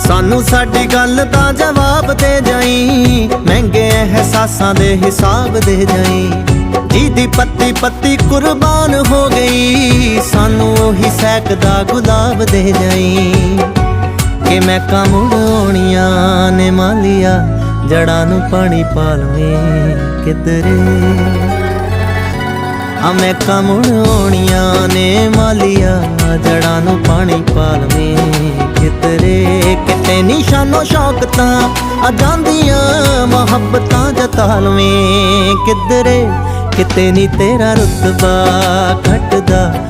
ਸਾਨੂੰ ਸਾਡੀ ਗੱਲ ਦਾ ਜਵਾਬ ਦੇ ਜਾਈ, ਮਹਿੰਗੇ ਅਹਿਸਾਸਾਂ ਦੇ ਹਿਸਾਬ ਦੇ ਜਾਈ। ਜਿਹਦੀ ਪੱਤੀ ਪੱਤੀ ਕੁਰਬਾਨ ਹੋ ਗਈ, ਸਾਨੂੰ ਉਹੀ ਸਹਿਕਦਾ ਗੁਲਾਬ ਦੇ ਜਾਈ। ਕਿ ਮੈਂ ਮੁੜ ਆਉਣੀਆਂ ਨੇ ਮਾਲੀਆ, ਜੜਾਂ ਨੂੰ ਪਾਣੀ ਪਾ ਲਵੇਂ ਕਿਧਰੇ। ਮੈਂ ਮੁੜ ਆਉਣੀਆਂ ਨੇ ਮਾਲੀਆ, ਜੜਾਂ ਨੂੰ ਪਾਣੀ ਪਾ ਲਵੇਂ ਕਿਧਰੇ। ਕਿਤੇ ਨਿਸ਼ਾਨੋ ਸ਼ੌਕਤਾਂ ਆ ਜਾਂਦੀਆਂ, ਮੁਹੱਬਤਾਂ ਜਤਾ ਲਵੇਂ ਕਿਧਰੇ। ਕਿਤੇ ਨੀ ਤੇਰਾ ਰੁਤਬਾ ਘਟਦਾ,